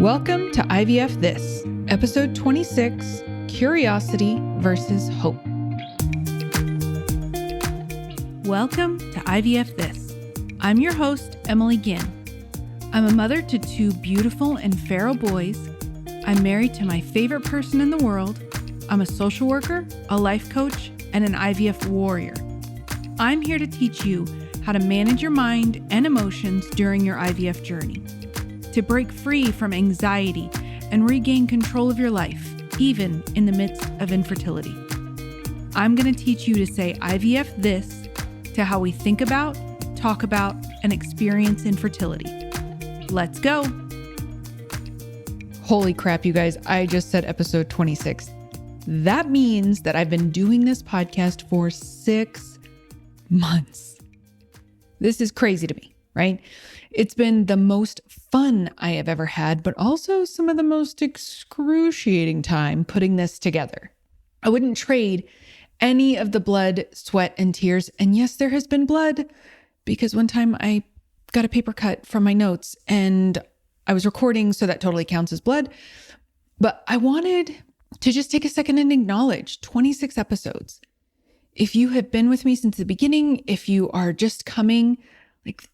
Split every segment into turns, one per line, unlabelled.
Welcome to IVF This, episode 26, Curiosity versus Hope. Welcome to IVF This. I'm your host, Emily Ginn. I'm a mother to two beautiful and feral boys. I'm married to my favorite person in the world. I'm a social worker, a life coach, and an IVF warrior. I'm here to teach you how to manage your mind and emotions during your IVF journey, to break free from anxiety and regain control of your life, even in the midst of infertility. I'm going to teach you to say IVF this to how we think about, talk about, and experience infertility. Let's go. Holy crap, you guys, I just said episode 26. That means that I've been doing this podcast for 6 months. This is crazy to me, right? It's been the most fun I have ever had, but also some of the most excruciating time putting this together. I wouldn't trade any of the blood, sweat, and tears. And yes, there has been blood, because one time I got a paper cut from my notes and I was recording, so that totally counts as blood. But I wanted to just take a second and acknowledge 26 episodes. If you have been with me since the beginning, if you are just coming,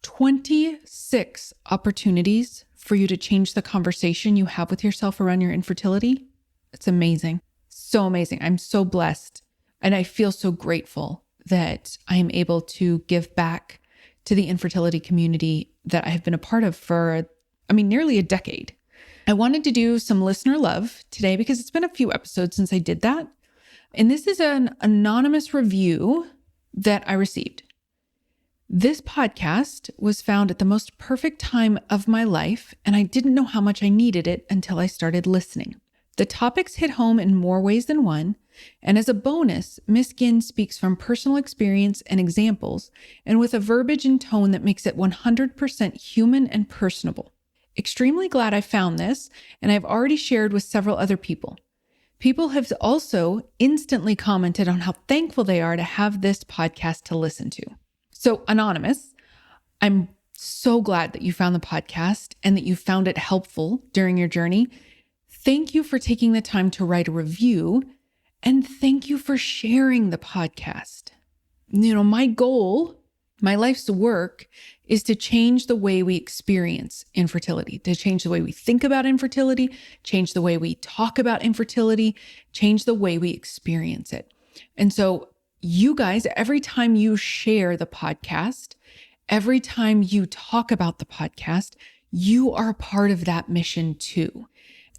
26 opportunities for you to change the conversation you have with yourself around your infertility. It's amazing. So amazing. I'm so blessed. And I feel so grateful that I am able to give back to the infertility community that I have been a part of for, nearly a decade. I wanted to do some listener love today because it's been a few episodes since I did that. And this is an anonymous review that I received. This podcast was found at the most perfect time of my life, and I didn't know how much I needed it until I started listening. The topics hit home in more ways than one, and as a bonus, Miss Ginn speaks from personal experience and examples, and with a verbiage and tone that makes it 100% human and personable. Extremely glad I found this, and I've already shared with several other people. People have also instantly commented on how thankful they are to have this podcast to listen to. So Anonymous, I'm so glad that you found the podcast and that you found it helpful during your journey. Thank you for taking the time to write a review, and thank you for sharing the podcast. My goal, my life's work, is to change the way we experience infertility, to change the way we think about infertility, change the way we talk about infertility, change the way we experience it. And so you guys, every time you share the podcast, every time you talk about the podcast, you are a part of that mission too.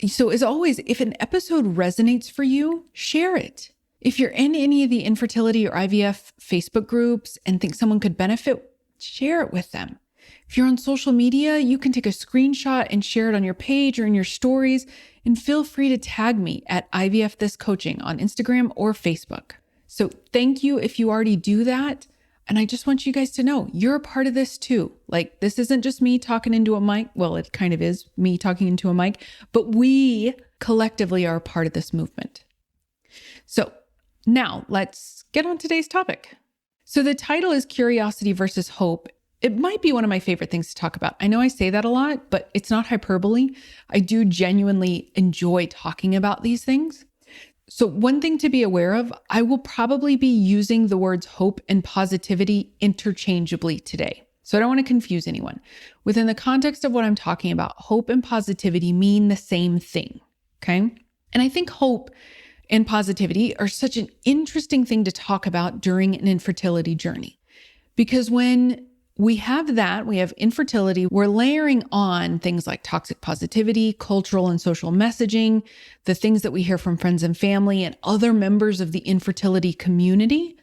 So as always, if an episode resonates for you, share it. If you're in any of the infertility or IVF Facebook groups and think someone could benefit, share it with them. If you're on social media, you can take a screenshot and share it on your page or in your stories, and feel free to tag me at IVF This Coaching on Instagram or Facebook. So thank you if you already do that. And I just want you guys to know you're a part of this too. This isn't just me talking into a mic. Well, it kind of is me talking into a mic, but we collectively are a part of this movement. So now let's get on today's topic. So the title is Curiosity versus Hope. It might be one of my favorite things to talk about. I know I say that a lot, but it's not hyperbole. I do genuinely enjoy talking about these things. So one thing to be aware of, I will probably be using the words hope and positivity interchangeably today. So I don't want to confuse anyone. Within the context of what I'm talking about, hope and positivity mean the same thing, okay? And I think hope and positivity are such an interesting thing to talk about during an infertility journey. Because when we have infertility, we're layering on things like toxic positivity, cultural and social messaging, the things that we hear from friends and family and other members of the infertility community.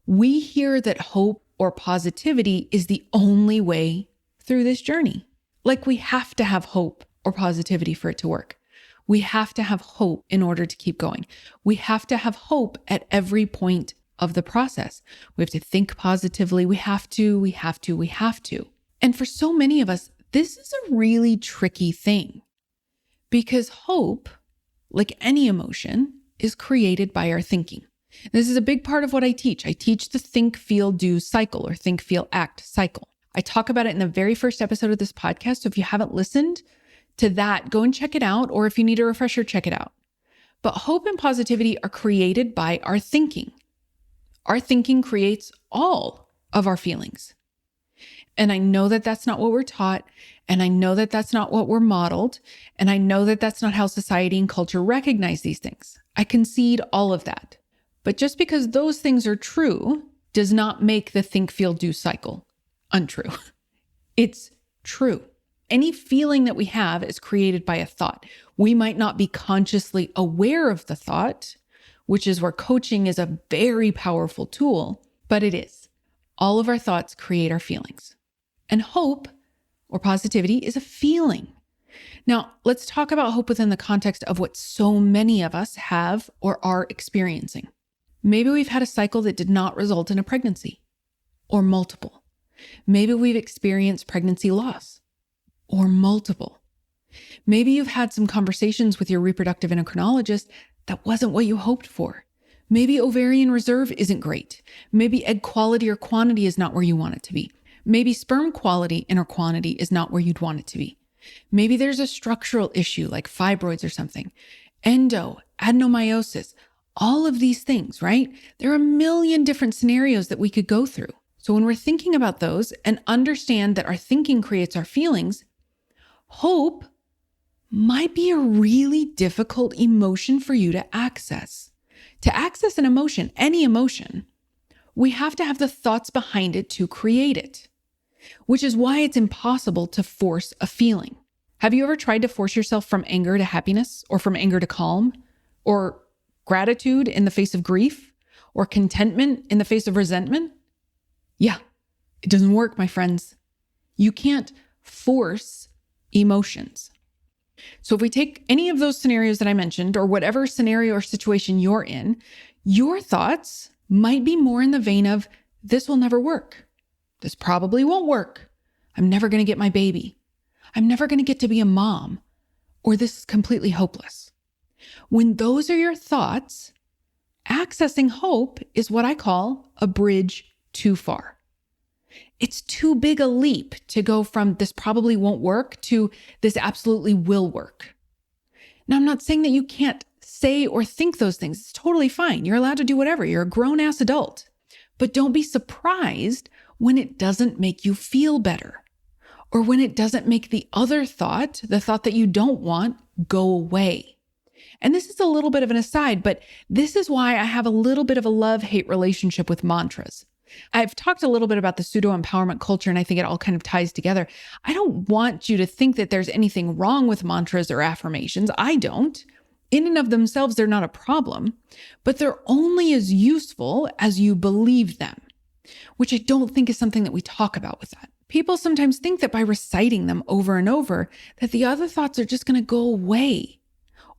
We hear that hope or positivity is the only way through this journey. We have to have hope or positivity for it to work. We have to have hope in order to keep going. We have to have hope at every point of the process. We have to think positively. We have to. And for so many of us, this is a really tricky thing because hope, like any emotion, is created by our thinking. This is a big part of what I teach. I teach the think, feel, do cycle, or think, feel, act cycle. I talk about it in the very first episode of this podcast. So if you haven't listened, to that, go and check it out. Or if you need a refresher, check it out. But hope and positivity are created by our thinking. Our thinking creates all of our feelings. And I know that that's not what we're taught. And I know that that's not what we're modeled. And I know that that's not how society and culture recognize these things. I concede all of that. But just because those things are true does not make the think, feel, do cycle untrue. It's true. Any feeling that we have is created by a thought. We might not be consciously aware of the thought, which is where coaching is a very powerful tool, but it is. All of our thoughts create our feelings. And hope or positivity is a feeling. Now, let's talk about hope within the context of what so many of us have or are experiencing. Maybe we've had a cycle that did not result in a pregnancy or multiple. Maybe we've experienced pregnancy loss or multiple. Maybe you've had some conversations with your reproductive endocrinologist that wasn't what you hoped for. Maybe ovarian reserve isn't great. Maybe egg quality or quantity is not where you want it to be. Maybe sperm quality and or quantity is not where you'd want it to be. Maybe there's a structural issue like fibroids or something. Endo, adenomyosis, all of these things, right? There are a million different scenarios that we could go through. So when we're thinking about those and understand that our thinking creates our feelings, hope might be a really difficult emotion for you to access. To access an emotion, any emotion, we have to have the thoughts behind it to create it, which is why it's impossible to force a feeling. Have you ever tried to force yourself from anger to happiness, or from anger to calm, or gratitude in the face of grief, or contentment in the face of resentment? Yeah, it doesn't work, my friends. You can't force emotions. So if we take any of those scenarios that I mentioned, or whatever scenario or situation you're in, your thoughts might be more in the vein of, this will never work. This probably won't work. I'm never going to get my baby. I'm never going to get to be a mom. Or this is completely hopeless. When those are your thoughts, accessing hope is what I call a bridge too far. It's too big a leap to go from this probably won't work to this absolutely will work. Now, I'm not saying that you can't say or think those things. It's totally fine. You're allowed to do whatever. You're a grown-ass adult. But don't be surprised when it doesn't make you feel better, or when it doesn't make the other thought, the thought that you don't want, go away. And this is a little bit of an aside, but this is why I have a little bit of a love-hate relationship with mantras. I've talked a little bit about the pseudo-empowerment culture, and I think it all kind of ties together. I don't want you to think that there's anything wrong with mantras or affirmations. I don't. In and of themselves, they're not a problem, but they're only as useful as you believe them, which I don't think is something that we talk about with that. People sometimes think that by reciting them over and over, that the other thoughts are just going to go away,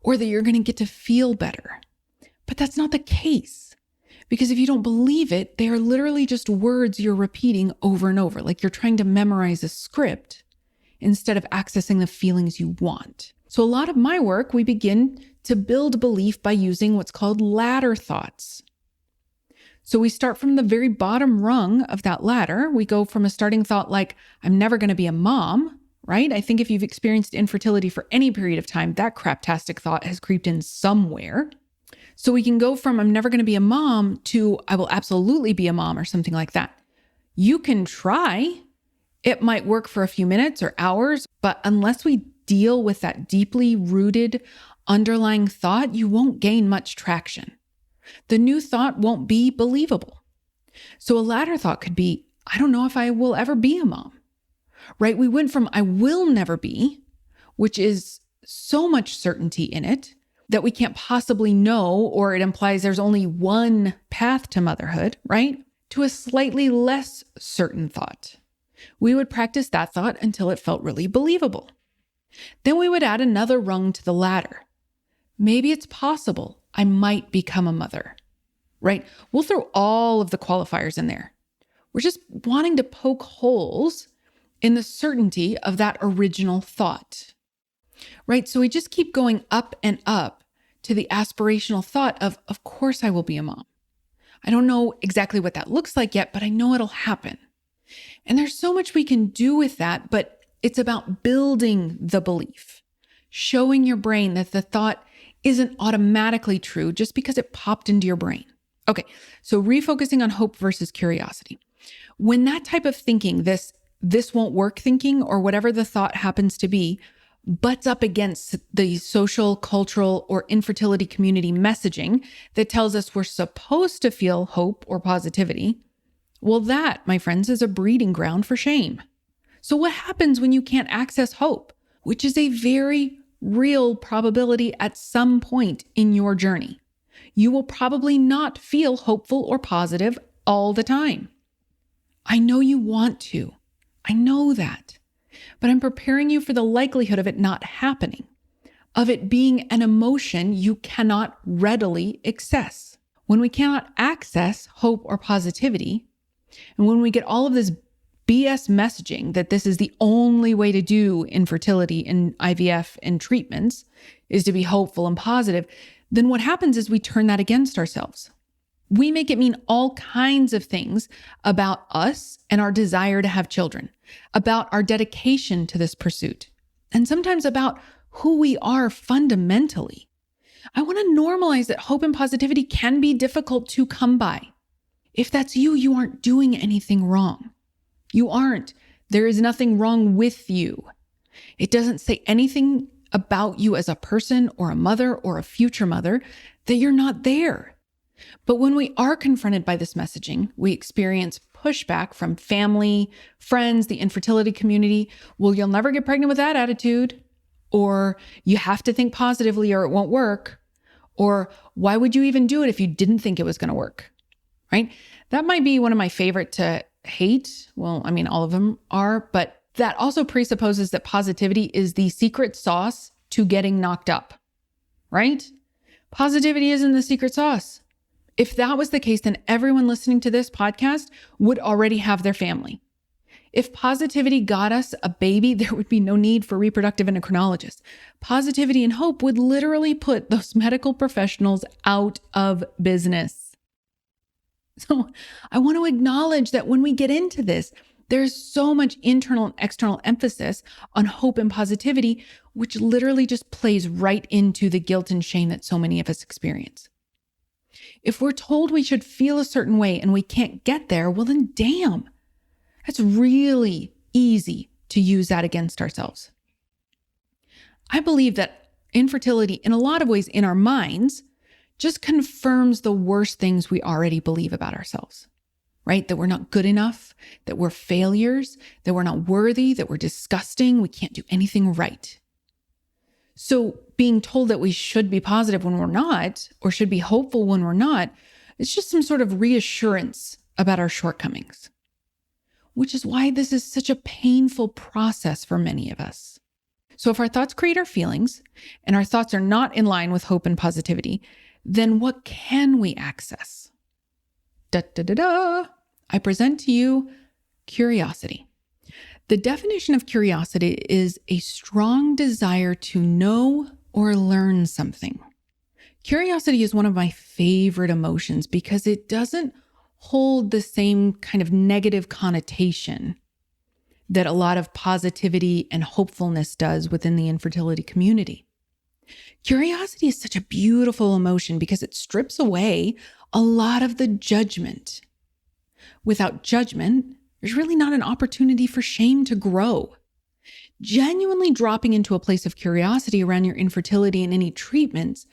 or that you're going to get to feel better. But that's not the case. Because if you don't believe it, they are literally just words you're repeating over and over, like you're trying to memorize a script instead of accessing the feelings you want. So a lot of my work, we begin to build belief by using what's called ladder thoughts. So we start from the very bottom rung of that ladder. We go from a starting thought like, I'm never going to be a mom, right? I think if you've experienced infertility for any period of time, that craptastic thought has creeped in somewhere. So we can go from I'm never going to be a mom to I will absolutely be a mom or something like that. You can try. It might work for a few minutes or hours, but unless we deal with that deeply rooted underlying thought, you won't gain much traction. The new thought won't be believable. So a ladder thought could be, I don't know if I will ever be a mom, right? We went from I will never be, which is so much certainty in it, that we can't possibly know, or it implies there's only one path to motherhood, right? To a slightly less certain thought. We would practice that thought until it felt really believable. Then we would add another rung to the ladder. Maybe it's possible I might become a mother, right? We'll throw all of the qualifiers in there. We're just wanting to poke holes in the certainty of that original thought, right? So we just keep going up and up to the aspirational thought of course I will be a mom. I don't know exactly what that looks like yet, but I know it'll happen. And there's so much we can do with that, but it's about building the belief. showing your brain that the thought isn't automatically true just because it popped into your brain. Okay, so refocusing on hope versus curiosity. When that type of thinking, this won't work thinking, or whatever the thought happens to be, butts up against the social, cultural, or infertility community messaging that tells us we're supposed to feel hope or positivity, well, that, my friends, is a breeding ground for shame. So what happens when you can't access hope, which is a very real probability at some point in your journey? You will probably not feel hopeful or positive all the time. I know you want to. I know that. But I'm preparing you for the likelihood of it not happening, of it being an emotion you cannot readily access. When we cannot access hope or positivity, and when we get all of this BS messaging that this is the only way to do infertility and IVF and treatments is to be hopeful and positive, then what happens is we turn that against ourselves. We make it mean all kinds of things about us and our desire to have children, about our dedication to this pursuit, and sometimes about who we are fundamentally. I want to normalize that hope and positivity can be difficult to come by. If that's you, you aren't doing anything wrong. You aren't. There is nothing wrong with you. It doesn't say anything about you as a person or a mother or a future mother that you're not there. But when we are confronted by this messaging, we experience pushback from family, friends, the infertility community. Well, you'll never get pregnant with that attitude. Or you have to think positively or it won't work. Or why would you even do it if you didn't think it was going to work? Right? That might be one of my favorite to hate. Well, I mean, all of them are, but that also presupposes that positivity is the secret sauce to getting knocked up, right? Positivity isn't the secret sauce. If that was the case, then everyone listening to this podcast would already have their family. If positivity got us a baby, there would be no need for reproductive endocrinologists. Positivity and hope would literally put those medical professionals out of business. So I want to acknowledge that when we get into this, there's so much internal and external emphasis on hope and positivity, which literally just plays right into the guilt and shame that so many of us experience. If we're told we should feel a certain way and we can't get there, well then damn, that's really easy to use that against ourselves. I believe that infertility, in a lot of ways in our minds, just confirms the worst things we already believe about ourselves, right? That we're not good enough, that we're failures, that we're not worthy, that we're disgusting, we can't do anything right. So being told that we should be positive when we're not, or should be hopeful when we're not, it's just some sort of reassurance about our shortcomings, which is why this is such a painful process for many of us. So if our thoughts create our feelings, and our thoughts are not in line with hope and positivity, then what can we access? I present to you curiosity. The definition of curiosity is a strong desire to know or learn something. Curiosity is one of my favorite emotions because it doesn't hold the same kind of negative connotation that a lot of positivity and hopefulness does within the infertility community. Curiosity is such a beautiful emotion because it strips away a lot of the judgment. Without judgment, there's really not an opportunity for shame to grow. Genuinely dropping into a place of curiosity around your infertility and any treatments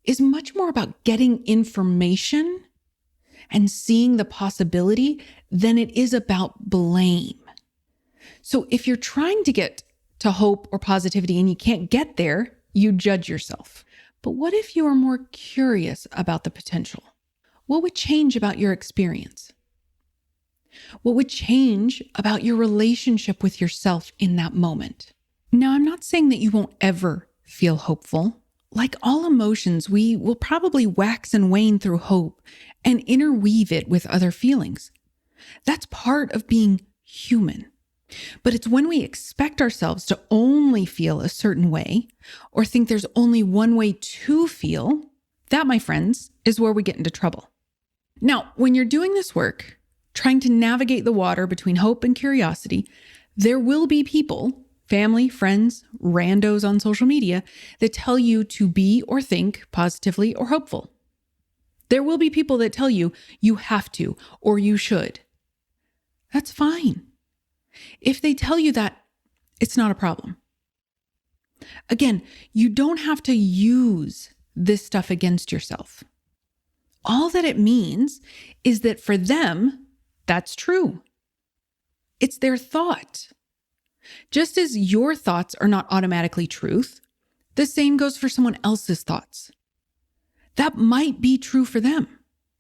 is much more about getting information and seeing the possibility than it is about blame. So if you're trying to get to hope or positivity and you can't get there, you judge yourself. But what if you are more curious about the potential? What would change about your experience? What would change about your relationship with yourself in that moment? Now, I'm not saying that you won't ever feel hopeful. Like all emotions, we will probably wax and wane through hope and interweave it with other feelings. That's part of being human. But it's when we expect ourselves to only feel a certain way or think there's only one way to feel, that, my friends, is where we get into trouble. Now, when you're doing this work, trying to navigate the water between hope and curiosity, there will be people, family, friends, randos on social media that tell you to be or think positively or hopeful. There will be people that tell you you have to or you should. That's fine. If they tell you that, it's not a problem. Again, you don't have to use this stuff against yourself. All that it means is that for them, that's true. It's their thought. Just as your thoughts are not automatically truth, the same goes for someone else's thoughts. That might be true for them.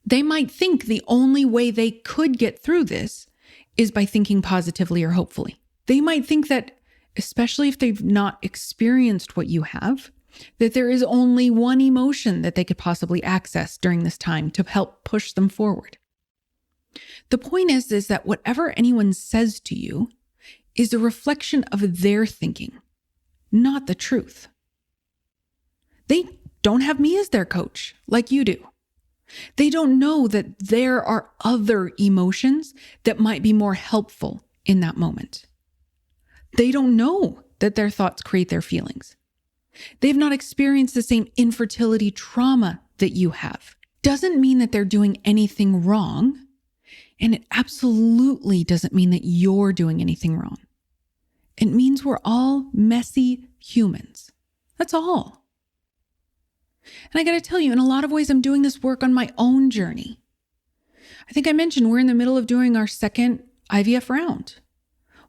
They might think the only way they could get through this is by thinking positively or hopefully. They might think that, especially if they've not experienced what you have, that there is only one emotion that they could possibly access during this time to help push them forward. The point is that whatever anyone says to you is a reflection of their thinking, not the truth. They don't have me as their coach like you do. They don't know that there are other emotions that might be more helpful in that moment. They don't know that their thoughts create their feelings. They've not experienced the same infertility trauma that you have. Doesn't mean that they're doing anything wrong. And it absolutely doesn't mean that you're doing anything wrong. It means we're all messy humans. That's all. And I got to tell you, in a lot of ways, I'm doing this work on my own journey. I think I mentioned we're in the middle of doing our second IVF round.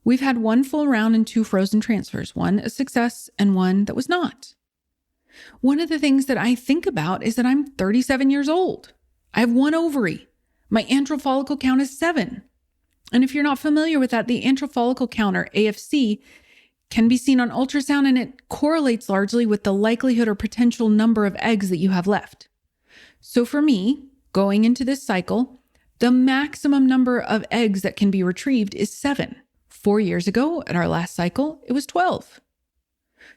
We've had one full round and 2 frozen transfers, one a success and one that was not. One of the things that I think about is that I'm 37 years old. I have 1 ovary. My antral follicle count is 7. And if you're not familiar with that, the antral follicle counter, AFC, can be seen on ultrasound, and it correlates largely with the likelihood or potential number of eggs that you have left. So for me, going into this cycle, the maximum number of eggs that can be retrieved is 7. 4 years ago, at our last cycle, it was 12.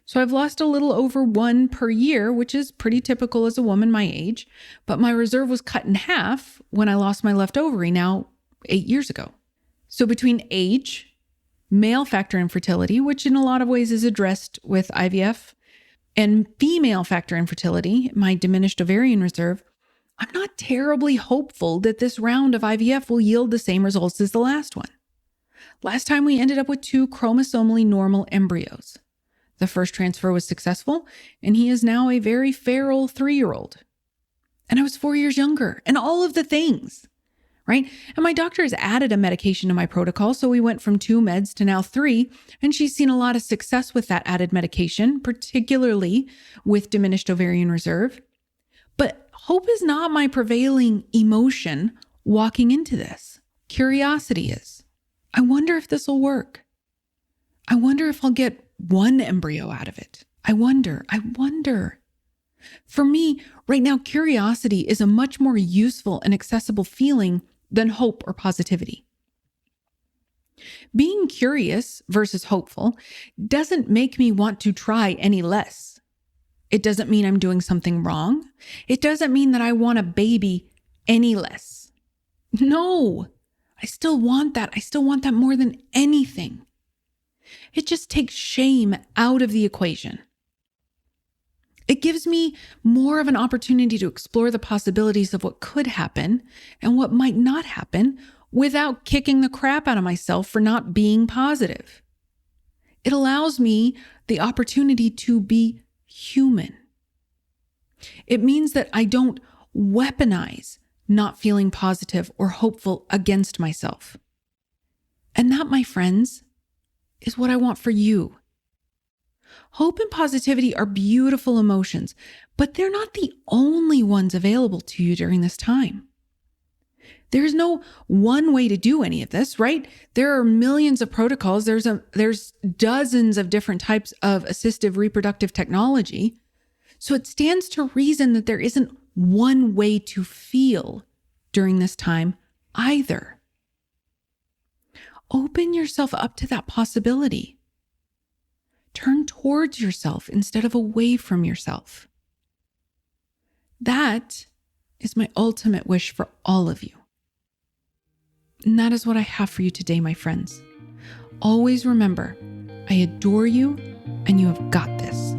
So I've lost a little over 1 per year, which is pretty typical as a woman my age, but my reserve was cut in half when I lost my left ovary now 8 years ago. So between age, male factor infertility, which in a lot of ways is addressed with IVF, and female factor infertility, my diminished ovarian reserve, I'm not terribly hopeful that this round of IVF will yield the same results as the last one. Last time we ended up with 2 chromosomally normal embryos. The first transfer was successful, and he is now a very feral 3-year-old. And I was 4 years younger, and all of the things, right? And my doctor has added a medication to my protocol, so we went from 2 meds to now 3, and she's seen a lot of success with that added medication, particularly with diminished ovarian reserve. But hope is not my prevailing emotion walking into this. Curiosity is. I wonder if this will work. I wonder if I'll get 1 embryo out of it. I wonder. For me, right now, curiosity is a much more useful and accessible feeling than hope or positivity. Being curious versus hopeful doesn't make me want to try any less. It doesn't mean I'm doing something wrong. It doesn't mean that I want a baby any less. No, I still want that. I still want that more than anything. It just takes shame out of the equation. It gives me more of an opportunity to explore the possibilities of what could happen and what might not happen without kicking the crap out of myself for not being positive. It allows me the opportunity to be human. It means that I don't weaponize not feeling positive or hopeful against myself. And that, my friends, is what I want for you. Hope and positivity are beautiful emotions, but they're not the only ones available to you during this time. There's no one way to do any of this, right? There are millions of protocols. There's dozens of different types of assistive reproductive technology. So it stands to reason that there isn't one way to feel during this time either. Open yourself up to that possibility. Turn towards yourself instead of away from yourself. That is my ultimate wish for all of you. And that is what I have for you today, my friends. Always remember, I adore you, and you have got this.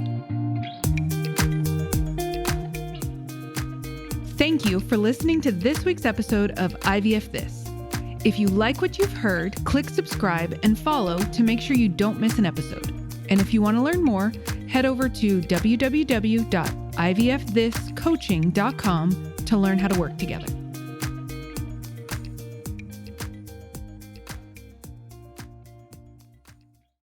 Thank you for listening to this week's episode of IVF This. If you like what you've heard, click subscribe and follow to make sure you don't miss an episode. And if you want to learn more, head over to www.ivfthiscoaching.com to learn how to work together.